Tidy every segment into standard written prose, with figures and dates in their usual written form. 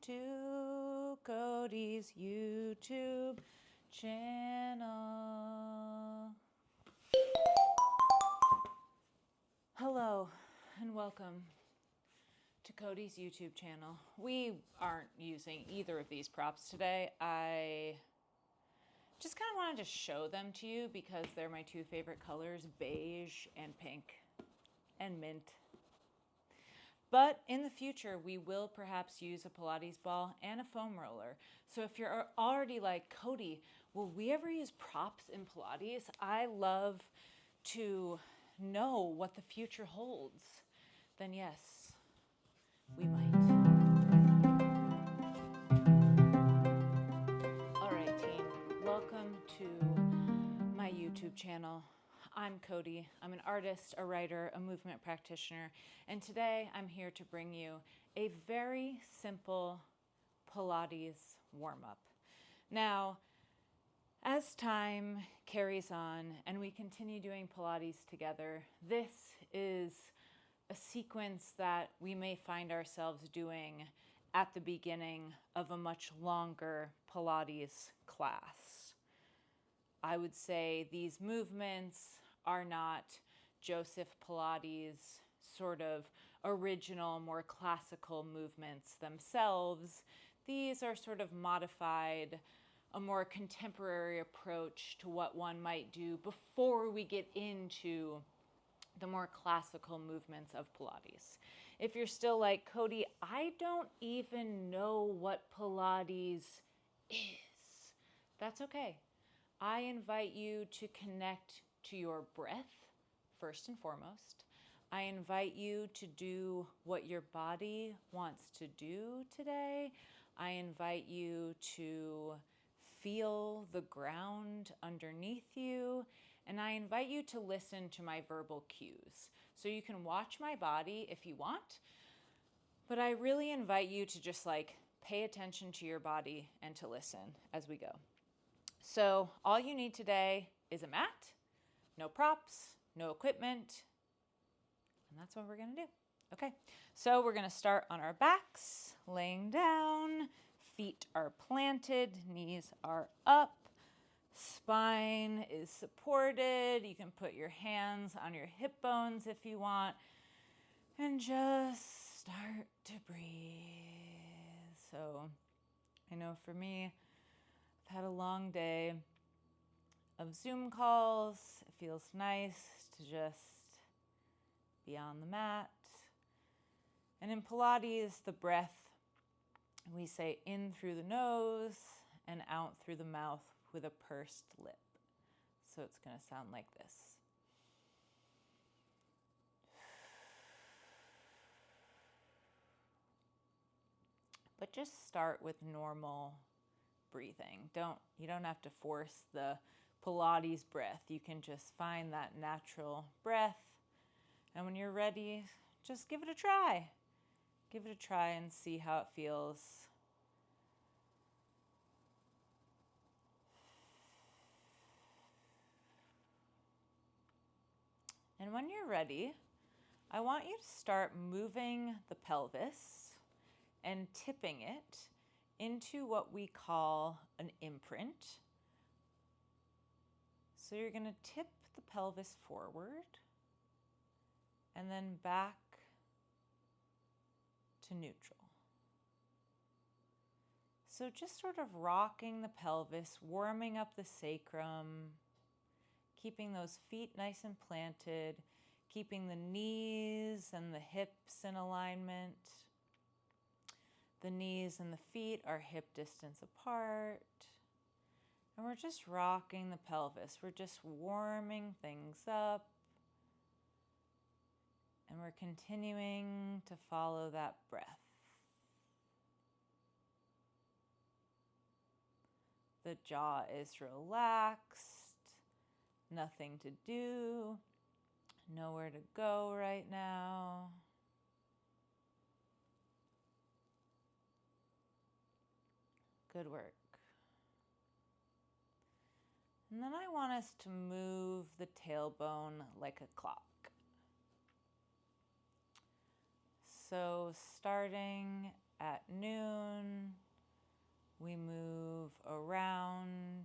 to Cody's YouTube channel. Hello and welcome to Cody's YouTube channel. We aren't using either of these props today. I just kind of wanted to show them to you because they're my two favorite colors, beige and pink and mint. But in the future, we will perhaps use a Pilates ball and a foam roller. So if you're already like, Cody, will we ever use props in Pilates? I love to know what the future holds. Then yes, we might. All right, team, welcome to my YouTube channel. I'm Cody. I'm an artist, a writer, a movement practitioner, and today I'm here to bring you a very simple Pilates warm-up. Now, as time carries on and we continue doing Pilates together, this is a sequence that we may find ourselves doing at the beginning of a much longer Pilates class. I would say these movements are not Joseph Pilates' sort of original, more classical movements themselves. These are sort of modified, a more contemporary approach to what one might do before we get into the more classical movements of Pilates. If you're still like, Cody, I don't even know what Pilates is, that's okay. I invite you to connect to your breath first and foremost. I invite you to do what your body wants to do today. I invite you to feel the ground underneath you. And I invite you to listen to my verbal cues. So you can watch my body if you want, but I really invite you to just pay attention to your body and to listen as we go. So all you need today is a mat, no props, no equipment, and that's what we're gonna do. Okay, so we're gonna start on our backs, laying down, feet are planted, knees are up, spine is supported. You can put your hands on your hip bones if you want, and just start to breathe. So I know for me, I've had a long day of Zoom calls. It feels nice to just be on the mat. And in Pilates, the breath, we say in through the nose and out through the mouth with a pursed lip. So it's going to sound like this. But just start with normal breathing. You don't have to force the Pilates breath. You can just find that natural breath. And when you're ready, just give it a try. Give it a try and see how it feels. And when you're ready, I want you to start moving the pelvis and tipping it into what we call an imprint. So you're going to tip the pelvis forward and then back to neutral. So just sort of rocking the pelvis, warming up the sacrum, keeping those feet nice and planted, keeping the knees and the hips in alignment. The knees and the feet are hip distance apart. And we're just rocking the pelvis. We're just warming things up. And we're continuing to follow that breath. The jaw is relaxed. Nothing to do. Nowhere to go right now. Good work. And then I want us to move the tailbone like a clock. So starting at noon, we move around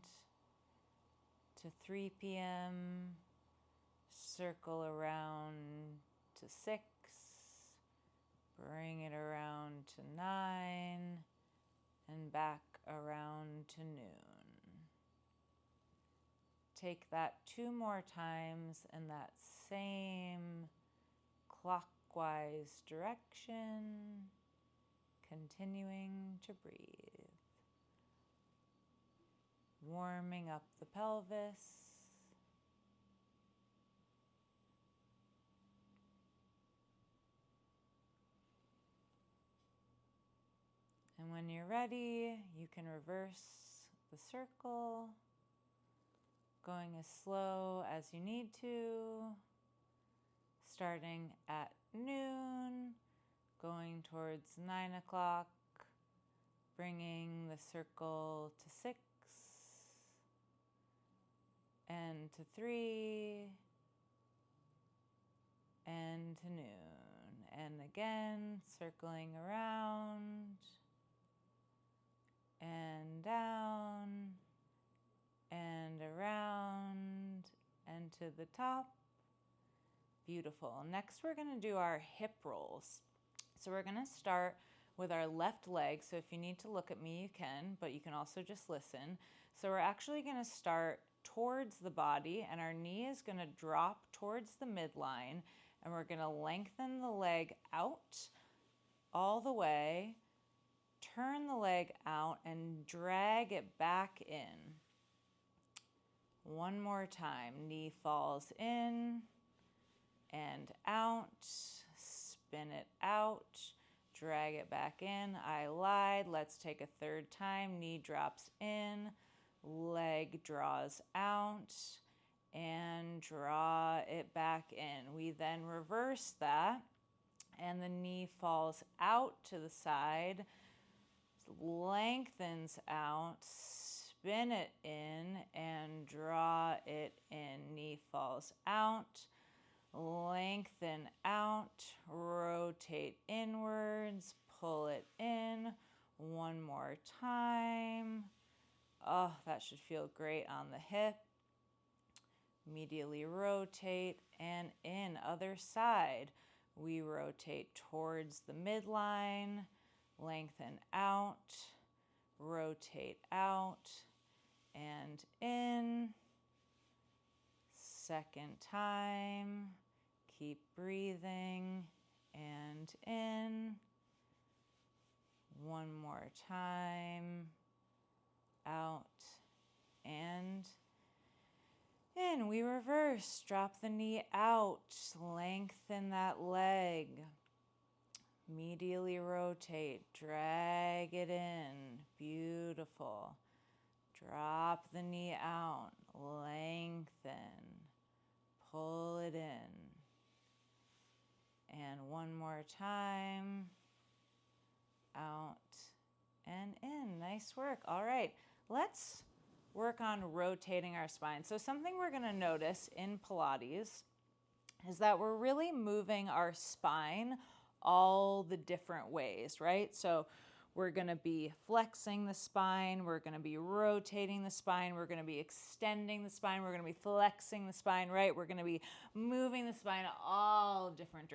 to 3 p.m., circle around to 6, bring it around to 9, and back around to noon. Take that 2 more times in that same clockwise direction, continuing to breathe. Warming up the pelvis. And when you're ready, you can reverse the circle, going as slow as you need to, starting at noon, going towards 9 o'clock, bringing the circle to 6, and to 3, and to noon. And again, circling around, and down, and around, and to the top. Beautiful. Next, we're going to do our hip rolls. So we're going to start with our left leg. So if you need to look at me, you can, but you can also just listen. So we're actually going to start towards the body, and our knee is going to drop towards the midline, and we're going to lengthen the leg out all the way, turn the leg out, and drag it back in. One more time. Knee falls in and out, spin it out, drag it back in. I lied. Let's take a third time. Knee drops in, leg draws out, and draw it back in. We then reverse that, and the knee falls out to the side, lengthens out, spin it in, and draw it in. Knee falls out, lengthen out, rotate inwards, pull it in. One more time. Oh, that should feel great on the hip. Medially rotate and in. Other side. We rotate towards the midline, lengthen out, rotate out, and in. Second time. Keep breathing and in. One more time. Out and in. We reverse. Drop the knee out. Lengthen that leg. Medially rotate. Drag it in. Beautiful. Drop the knee out. Lengthen. Pull it in. And one more time. Out and in. Nice work. All right. Let's work on rotating our spine. So something we're going to notice in Pilates is that we're really moving our spine all the different ways, right? So we're going to be flexing the spine, we're going to be rotating the spine, we're going to be extending the spine, we're going to be flexing the spine, right? We're going to be moving the spine all different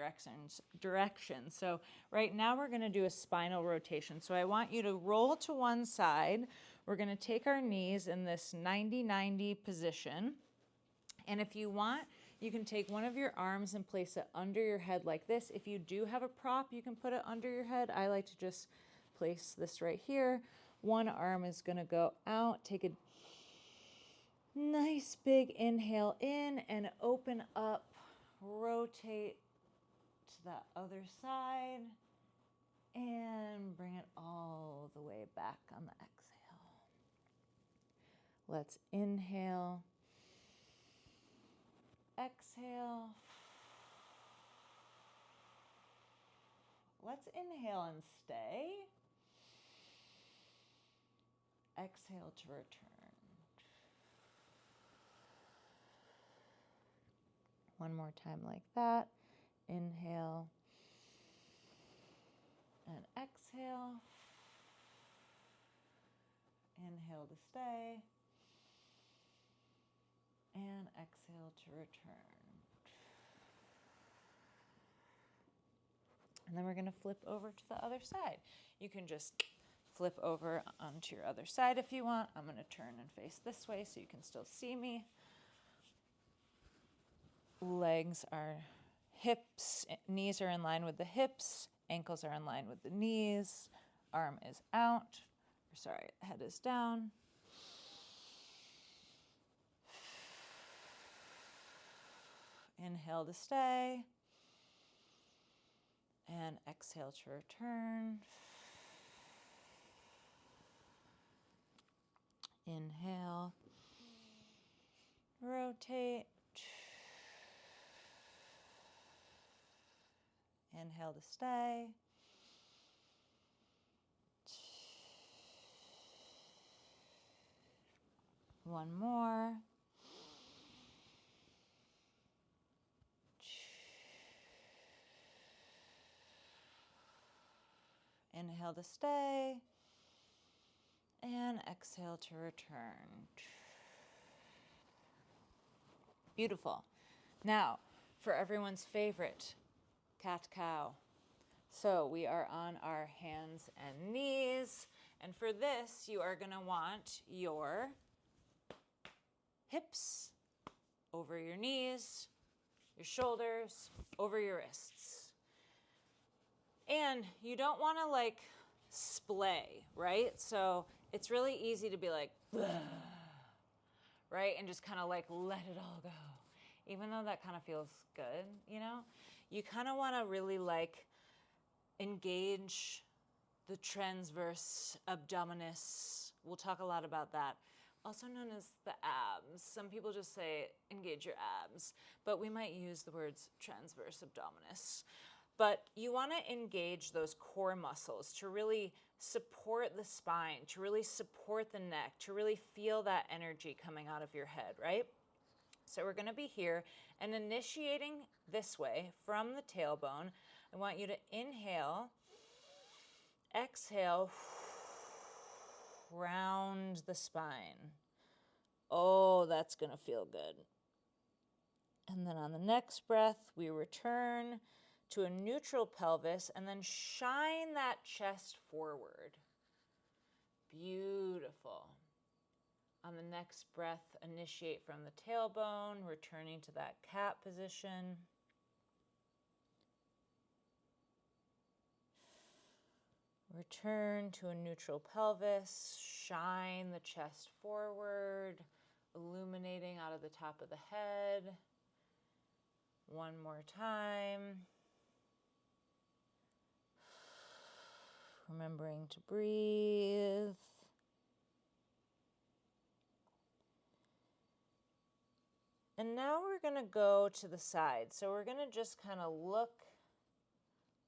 directions. So right now we're going to do a spinal rotation. So I want you to roll to one side. We're going to take our knees in this 90-90 position. And if you want, you can take one of your arms and place it under your head like this. If you do have a prop, you can put it under your head. I like to just place this right here. One arm is going to go out. Take a nice big inhale in and open up. Rotate to the other side and bring it all the way back on the exhale. Let's inhale. Exhale. Let's inhale and stay. Exhale to return. One more time like that. Inhale and exhale. exhale. Inhale to stay. And exhale to return. And then we're going to flip over to the other side. You can just flip over onto your other side if you want. I'm going to turn and face this way so you can still see me. Legs are hips, knees are in line with the hips, ankles are in line with the knees, arm is out, head is down. Inhale to stay, and exhale to return. Inhale, rotate. Inhale to stay. One more. Inhale to stay. And exhale to return. Beautiful. Now, for everyone's favorite, cat-cow. So we are on our hands and knees. And for this, you are going to want your hips over your knees, your shoulders over your wrists. And you don't want to like splay, right? So it's really easy to be like, right? And just kind of like let it all go. Even though that kind of feels good, you know? You kind of want to really like engage the transverse abdominis. We'll talk a lot about that. Also known as the abs. Some people just say engage your abs, but we might use the words transverse abdominis. But you want to engage those core muscles to really support the spine, to really support the neck, to really feel that energy coming out of your head, right? So we're going to be here and initiating this way from the tailbone. I want you to inhale, exhale, round the spine. Oh, that's going to feel good. And then on the next breath, we return to a neutral pelvis and then shine that chest forward. Beautiful. On the next breath, initiate from the tailbone, returning to that cat position. Return to a neutral pelvis, shine the chest forward, illuminating out of the top of the head. One more time. Remembering to breathe. And now we're going to go to the side. So we're going to just kind of look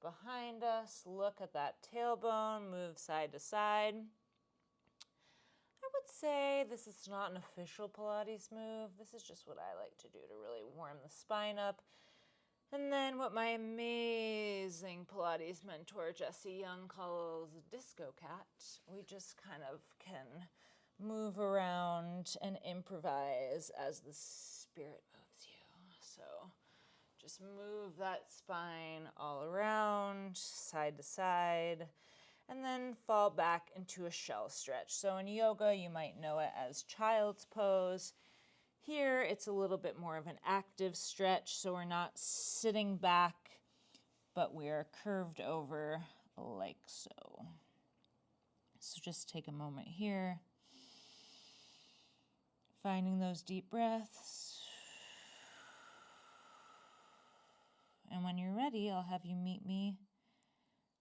behind us, look at that tailbone, move side to side. I would say this is not an official Pilates move. This is just what I like to do to really warm the spine up. And then what my amazing Pilates mentor, Jessie Young, calls disco cat. We just kind of can move around and improvise as the spirit moves you. So just move that spine all around, side to side, and then fall back into a shell stretch. So in yoga, you might know it as child's pose. Here, it's a little bit more of an active stretch, so we're not sitting back, but we're curved over like so. So just take a moment here, finding those deep breaths. And when you're ready, I'll have you meet me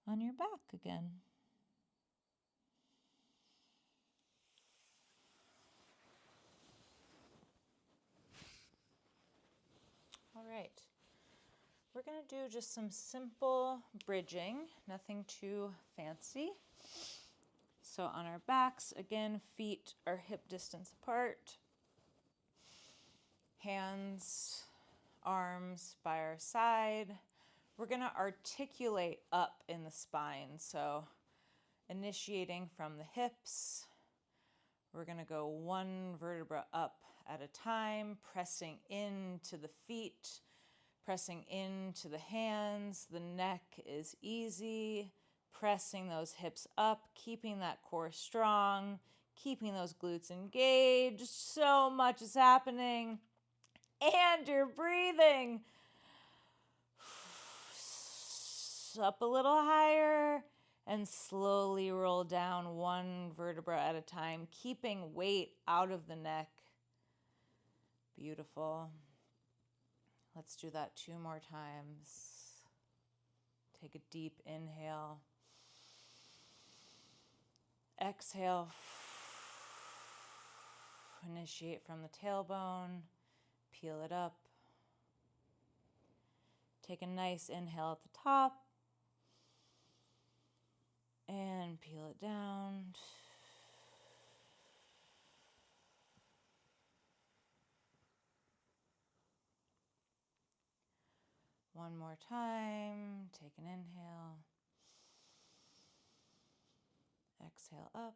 on your back again. All right, we're going to do just some simple bridging, nothing too fancy. So on our backs, again, feet are hip distance apart. Hands, arms by our side. We're going to articulate up in the spine. So initiating from the hips. We're going to go one vertebra up at a time, pressing into the feet, pressing into the hands. The neck is easy, pressing those hips up, keeping that core strong, keeping those glutes engaged. So much is happening, and you're breathing. Up a little higher, and slowly roll down one vertebra at a time, keeping weight out of the neck. Beautiful. Let's do that 2 more times. Take a deep inhale. Exhale. Initiate from the tailbone. Peel it up. Take a nice inhale at the top. And peel it down. One more time. Take an inhale. Exhale up.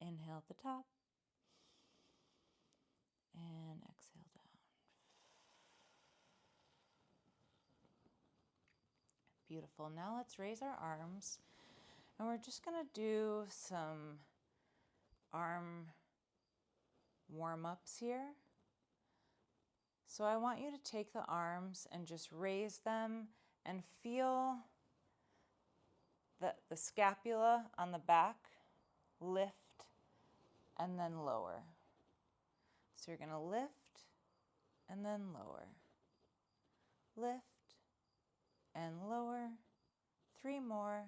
Inhale at the top. And exhale down. Beautiful. Now let's raise our arms. And we're just going to do some arm warm-ups here. So I want you to take the arms and just raise them and feel the scapula on the back lift and then lower. So you're going to lift and then lower. Lift and lower. 3 more.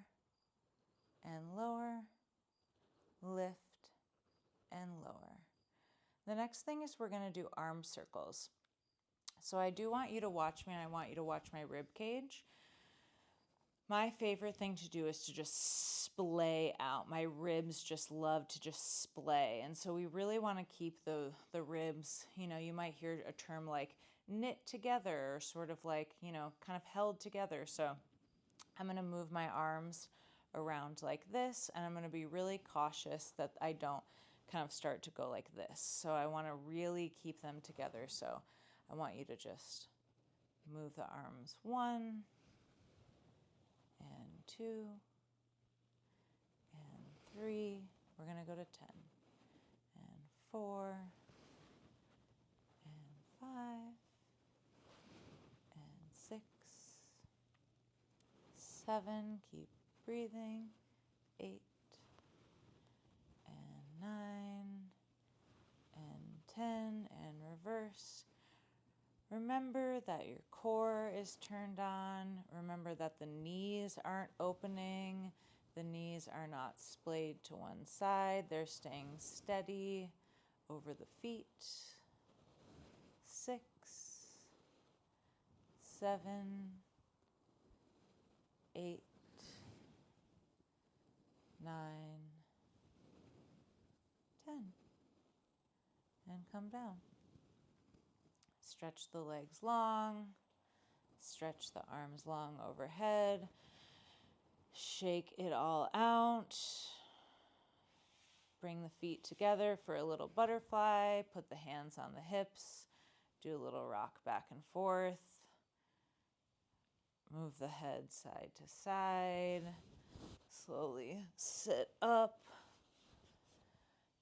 And lower. Lift and lower. The next thing is we're going to do arm circles. So I do want you to watch me, and I want you to watch my rib cage. My favorite thing to do is to just splay out. My ribs just love to just splay. And so we really want to keep the ribs, you might hear a term like knit together, or sort of like, kind of held together. So I'm going to move my arms around like this, and I'm going to be really cautious that I don't kind of start to go like this. So I want to really keep them together. So I want you to just move the arms 1 and 2 and 3. We're going to go to 10 and 4 and 5 and 6, 7. Keep breathing. 8 and 9 and 10, and reverse. Remember that your core is turned on. Remember that the knees aren't opening. The knees are not splayed to one side. They're staying steady over the feet. 6, 7, 8, 9, 10. And come down. Stretch the legs long. Stretch the arms long overhead. Shake it all out. Bring the feet together for a little butterfly. Put the hands on the hips. Do a little rock back and forth. Move the head side to side. Slowly sit up.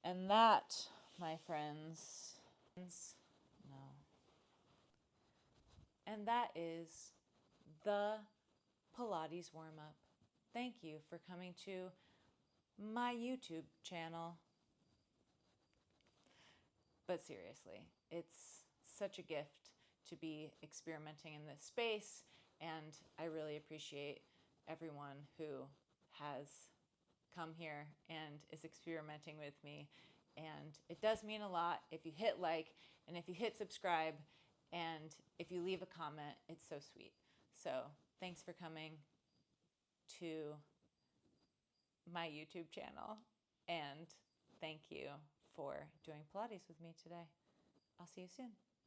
And that, my friends, no. And that is the Pilates warm-up. Thank you for coming to my YouTube channel. But seriously, it's such a gift to be experimenting in this space, and I really appreciate everyone who has come here and is experimenting with me. And it does mean a lot if you hit like, and if you hit subscribe, and if you leave a comment. It's so sweet. So thanks for coming to my YouTube channel, and thank you for doing Pilates with me today. I'll see you soon.